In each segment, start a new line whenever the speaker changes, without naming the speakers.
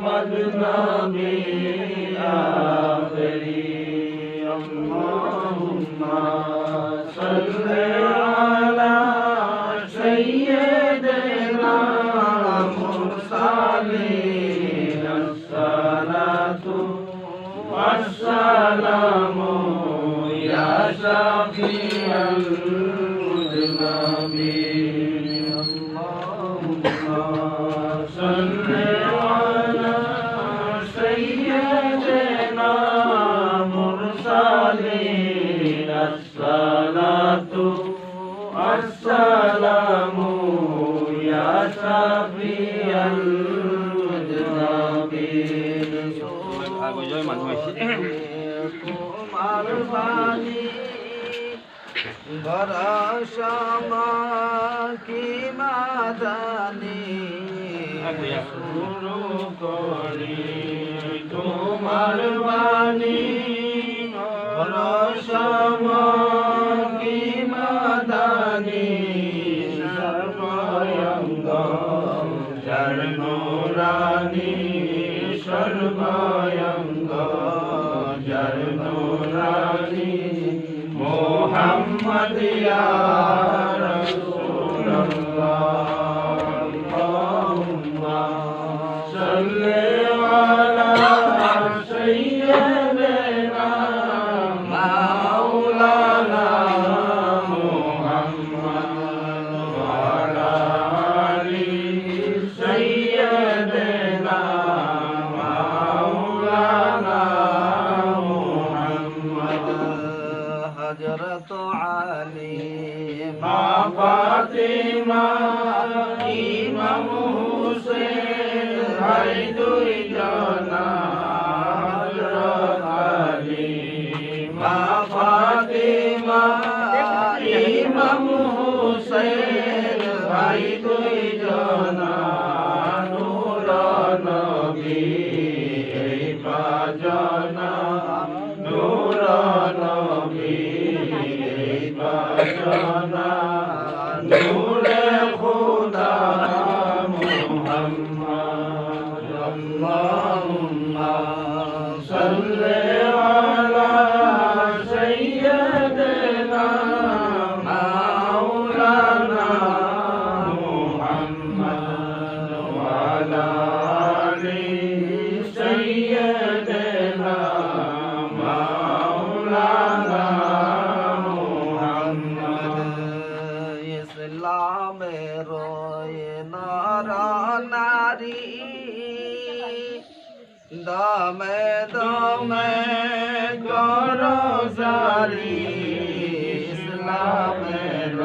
मोहम्मद नबी आखिरी अल्लाहुम्मा सल्ली अला सय्यिदिना मुरसलीन अस्सलातु वस्सलामु या शफीअल मुज़नबीन अल्लाहुम्मा सल्ली अला सय्यिदिना मुरसलीन अस्सलातु वस्सलामु या शफीअल मुज़नबीन তোমার বাণী ভরসা কি মাদানি শুরু করি তোমার বাণী ভরসা কি মাদানি সর্বয়ঙ্গ জন্মরানি সর্বয়ঙ্গ জন্মরানি মোহাম্মদ ইয়া রাসূলুল্লাহ আল্লাহুম্মা সাল্লি আলা সাইয়্যিদিনা মাওলানা মুহাম্মদ ওয়া আলা আলি সাইয়্যিদিনা মাওলানা মুহাম্মদ হযরত আলী মা ফাতিমা ইমাম হুসেন ভাই দুই জনা হযরত আলী মা ফাতিমা ইমাম হুসেন ভাই দুই জনা নূর নবী এই পাজনা নূর নবী এই পাজনা নূরে খুদা মুহাম্মদ আল্লাহুম্মা সাল্লি আলা সাইয়্যিদিনা মাওলানা মুহাম্মদ ওয়া আলা আলি সাইয়্যিদিনা মাওলানা মুহাম্মদ ইসলামের নর নারী দমে দমে করো জারি ইসলামের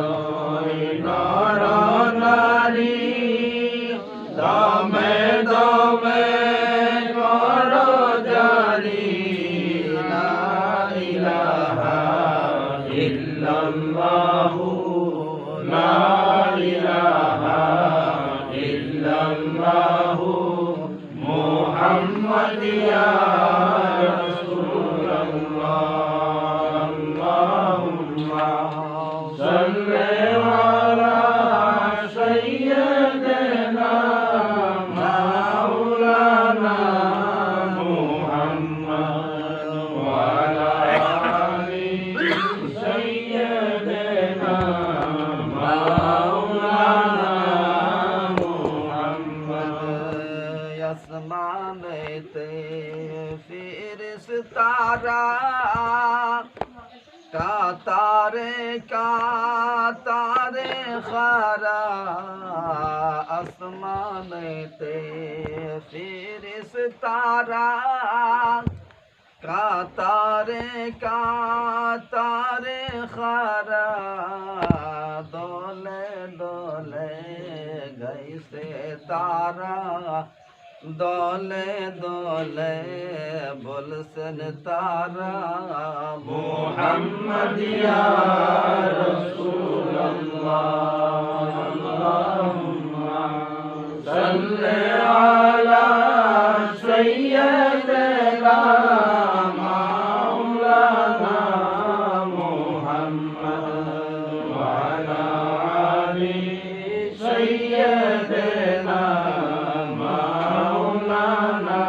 নর নারী দমে দমে করো জারি লা ইলাহা ইল্লাল্লাহু লা ইলাহা ইল্লাল্লাহু মুহাম্মদ ইয়া রাসূলুল্লাহ আল্লাহুম্মা সাল্লি আলা সাইয়্যিদিনা মাওলানা মুহাম্মদ ওয়া আলা আলি সাইয়্যিদিনা মাওলানা মুহাম্মদ আসমানেতে ফেরেশতারা কাতারে কাতারে খারা আসমানেতে ফেরেশতারা কাতারে কাতারে খারা দলে দলে গাইছে তারা দলে দলে বলছেন তারা মুহাম্মদ ইয়া রাসূলুল্লাহ আল্লাহুম্মা সাল্লি আলা সাইয়্যিদিনা মাওলানা মুহাম্মদ ওয়া আলা আলি সাইয়্যিদিনা মাওলানা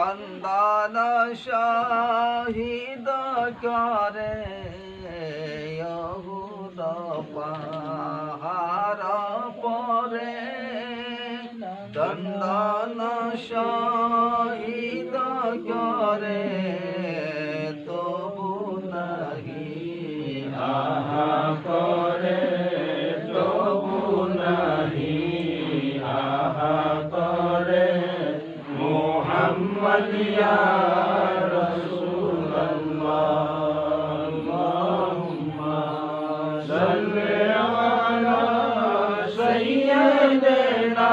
दंदान शहीद करे यहूद पाहाड़ परे दंदान शहीद करे तबु नहीं आहा करे तबु नहीं आहा करे मोहम्मद या रसूल अल्लाह अल्लाहुम्मा सल्ली अला सय्यिदना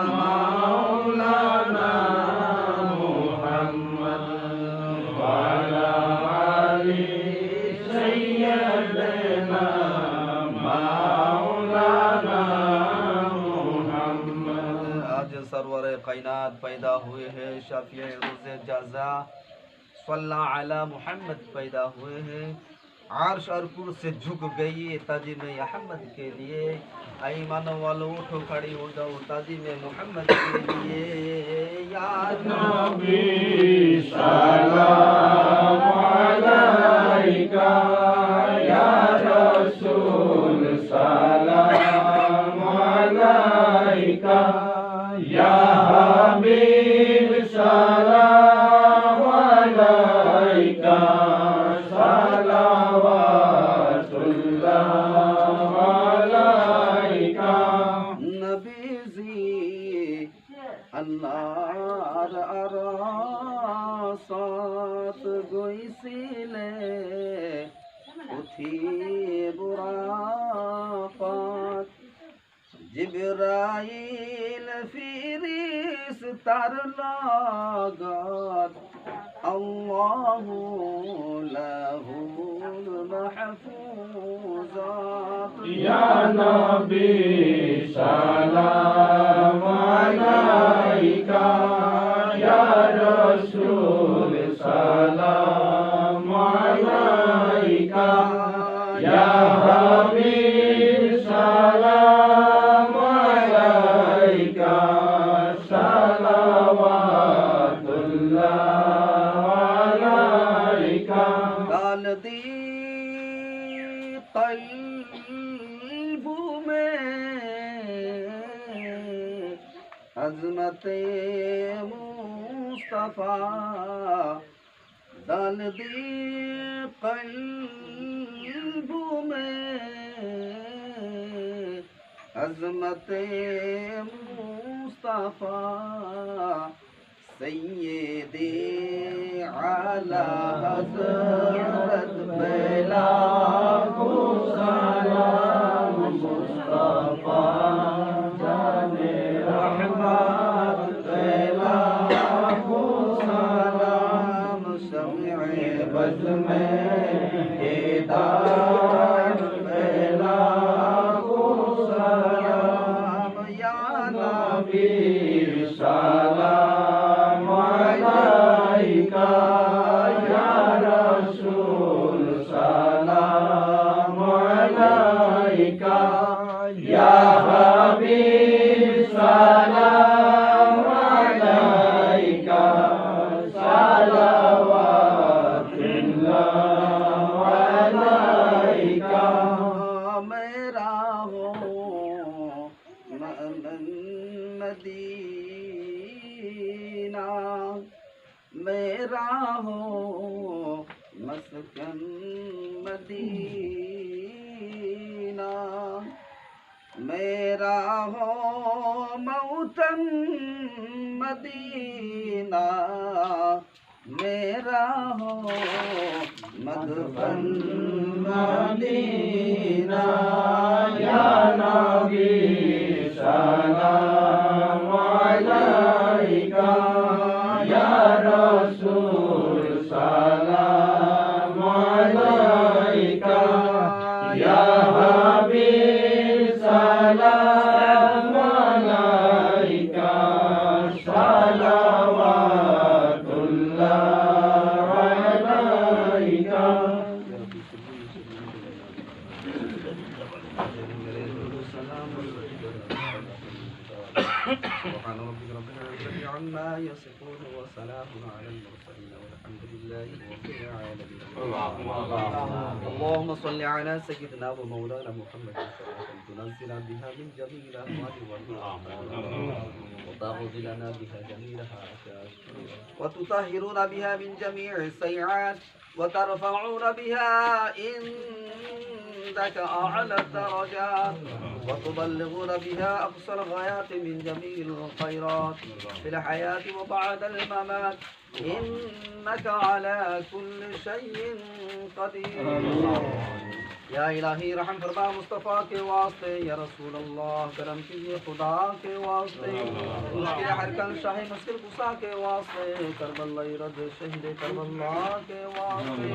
मौलाना मुहम्मद व अला आलि सय्यिदना मौलाना मुहम्मद। आज सरवर कायनात पैदा हुए हैं, शाफिए रोज़े जज़ा सल्लल्लाहु अला मुहम्मद पैदा हुए हैं। आर्श और कुर्सी झुक गई ताजीम अहमद के लिए। ईमान वालों उठो खड़ी हो जाओ ताजीम मोहम्मद के लिए। या नबी सलाम अलैका या रसूल सलाम अलैका या हबीब सलाम अलैका सलावतुल्लाह अलैका। नबीजी अल्लाहर अरासात गइसिले उठी बुराकात जिब्राइल फिरिश्तार लागत अल्लाहु लहुल महफूजात। या नबी सलाम अलैका या रसूल सलाम अलैका या हबीब सलाम अलैका सलावतुल्लाह अलैका। कालदी क़ल्ब में अज़मते मुस्तफ़ा डाल दी क़ल्ब में अज़मते मुस्तफ़ा सय्यदे आला हज़रत बेला को सलाम मुस्तफ़ा जाने रहमत बेला को सलाम शम्ए बज़ में हिदायत बेला को सलाम या नबी सलाम अलैका या रसूल सलाम अलैका या हबीब सलाम अलैका सलावतुल्लाह अलैका। मेरा हो मदीना मेरा हो मस्कन मदीना मेरा हो मौतन मदीना मेरा हो मदफन मदीना। या नबी सलाम अलैका या रसूल सलाम अलैका या हबीब सलाम अलैका सलावतुल्लाह अलैका। سبحان ربك رب العزة عما يصفون وسلام على المرسلين والحمد لله رب العالمين. اللهم صل على سيدنا ومولانا محمد صلاة تنزل بها من جميع الأهوال والمآثار وتغفر لنا بها جميع الحاجات وتطهرون بها من جميع السيئات وترفعون بها عندك أعلى الدرجات وتبلغون بها أقصى الغايات من جميع الخيرات في الحياة وبعد الممات إنك على كل شيء قدير. या इलाही रहम फरमा मुस्तफ़ा के वास्ते या रसूल अल्लाह करम कीजिए खुदा के वास्ते मुश्किल हरकन शाह मुश्किल कुसा के वास्ते करबला रद शहीद करबला के वास्ते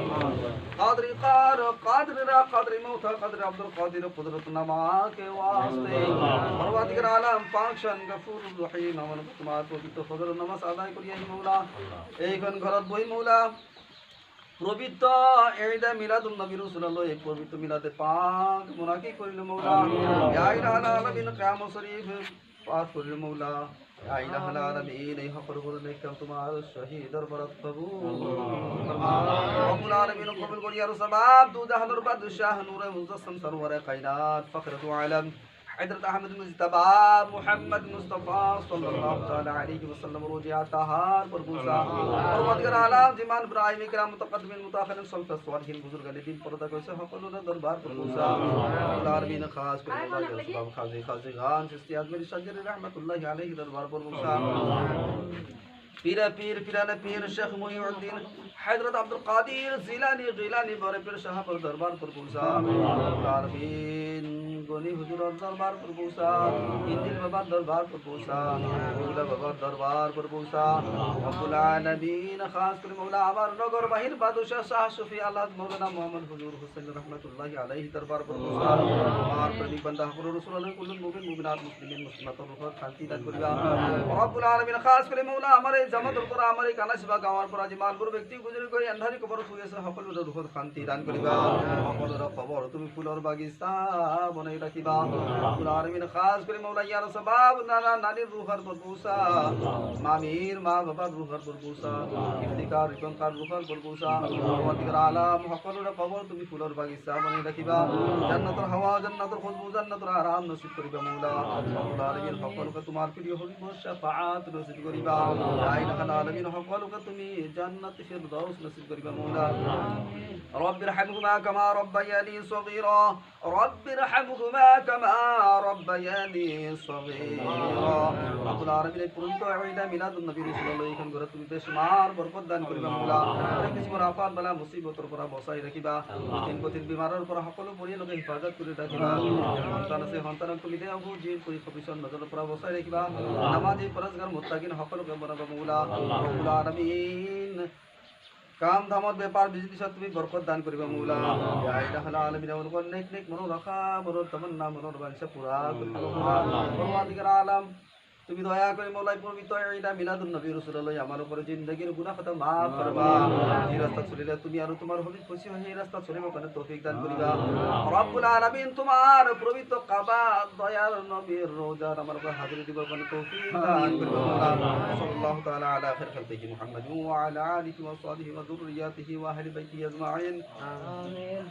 कादरी कादरी मौता कादरी अब्दुल कादिर कुदरत नमा के वास्ते परवरदिगार आलम पाक शान गफूर रहीम अमन तुम्हार पवित्र फजल नमाज अदा करिए मौला এইখন ঘৰত বহি মৌলা পবিত্র ঈদে মিলাদুন নবী রাসূলুল্লাহ এই পবিত্র মিলাদে পাক মুনাকি করিল মৌলা ইয়া ইলাহাল আলামিন কিয়ামত শরীফ পাক করিল মৌলা ইয়া ইলাহাল আলামিন এই হকর বলে কেন তোমার শহীদ দরবারত কবুল ফরমা রব্বুল আলামিন কবুল করিয়া সবাব দু জাহানুর বাদশাহ নূরে মুজাসসাম সরওয়ারে কায়নাত ফখরুল আলম حضرت احمد مجتبی محمد مصطفی صلی اللہ تعالی علیہ وسلم روزہ طہار پر بوسا پروردگار عالم جمان ابراہیم کرام متقدمین متاخرین سلف صالحین بزرگان دین پردہ سے حقلون دربار پر بوسا العالمین خاص کر اللہ کے سبب خاصی خان چشتی اجمیر شجر رحمت اللہ علیہ دربار پر بوسا پیرانے پیر شیخ محی الدین حضرت عبد القادر جیلانی بڑے پیر شاہ پر دربار پر بوسا العالمین গনি হুজুর দরবার पर পৌঁছা ইন্দিল বাবার দরবার पर পৌঁছা মৌলা বাবার দরবার पर পৌঁছা রব্বুল আলামিন খাস করে মৌলা আমার নগর বাহির বাদশাহ শাহ সুফি আলাদ মাওলানা মোহাম্মদ হুজুর হোসেন রহমাতুল্লাহি আলাইহি দরবার पर পৌঁছা আমার প্রেমিক বান্দা হযরত রাসূলুল্লাহ কুল্লুল মুমিন মুমিনাত মুসলিমিন মুসলিমাতের রূপত শান্তি দান করিবা রব্বুল আলামিন খাস করে মৌলা আমার এই জামাতের পর আমার এই কানাসবা গাওয়ার পর আজি মালপুর ব্যক্তি গুজরি কই আন্ধারি কবর শুয়েছে সকলের রূপত শান্তি দান করিবা সকলের খবর তুমি ফুলের বাগিচা বনাই রাখিবা রব্বুল আলামিন খাস করে মৌলা ইয়া সবাব নানা নানির রূহের पर পৌঁছা মামির মা বাবার রূহের पर পৌঁছা ইফতিকার রিপনকার রূহের पर পৌঁছা পরবর্তীকার আলম সকলের খবর তুমি ফুলের বাগিচা বনাই রাখিবা জান্নাতের হাওয়া জান্নাতের খুশবু জান্নাতের আরাম নসিব করিবা মৌলা রব্বুল আলামিন সকলকে তোমার প্রিয় হবিব শাফাআত নসিব করিবা লা ইলাহা আলামিন সকলকে তুমি জান্নাত ফিরদাউস নসিব করিবা মৌলা رب ارحمهما كما ربياني صغيرا رب ارحمهما كما ربياني صغيرا رب العالمين পবিত্র ঈদ মিলাদুন নবী রাসূলুল্লাহ এইখান ঘরে তুমি বেশমার বরকত দান করিবা মৌলা কিসমর আফাত বালা মুসিবতর পরা বসাই রাখিবা তিন বিমারের পরা সকলো পরিয়ালকে হিফাজত করে রাখিবা সন্তান আছে সন্তানক তুমি দেও জিন করি খবিসন নজর পরা বসাই রাখিবা নামাজি পরজগার মুত্তাকিন সকলকে বনাবা মৌলা রব্বুল আলামিন কাম ধামত ব্যাপার বিজনেস তুমি বরকত দান করিবা মৌলা ইয়া ইলাহাল আলামিন ওর নেক নেক মনো রাখা মনো তমন্না মনো বাঞ্ছা পুরা মৌলা পরওয়ারদিগার আলম তুমি দয়া করে মৌলা পবিত্র ঈদ মিলাদুন নবী রাসূলুল্লাহ আমার উপরে জিন্দেগীর গুনাহ খাতা maaf করবা এই রাস্তা চলিলে তুমি আর তোমার হবি খুশি হয়ে এই রাস্তা চলিবা কেন তৌফিক দান করিবা রব্বুল আলামিন তোমার পবিত্র কাবা দয়ার নবীর রওজা আমার উপর হাজির দিবা কেন তৌফিক দান করিবা মৌলা সাল্লাল্লাহু তাআলা আলা খাইর খালকিহি মুহাম্মদ ওয়া আলা আলিহি ওয়া সাহবিহি ওয়া যুররিয়াতিহি ওয়া আহলি বাইতিহি আজমাইন আমিন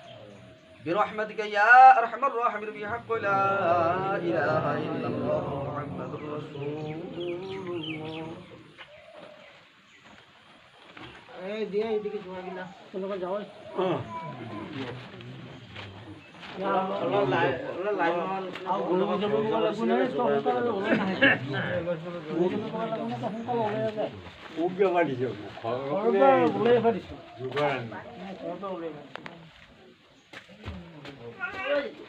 برحمتك يا ارحم الراحمين بحق لا اله الا الله محمد رسول الله এই দিয়ে এদিকে জোড়া দিলা তোমরা যাও Right.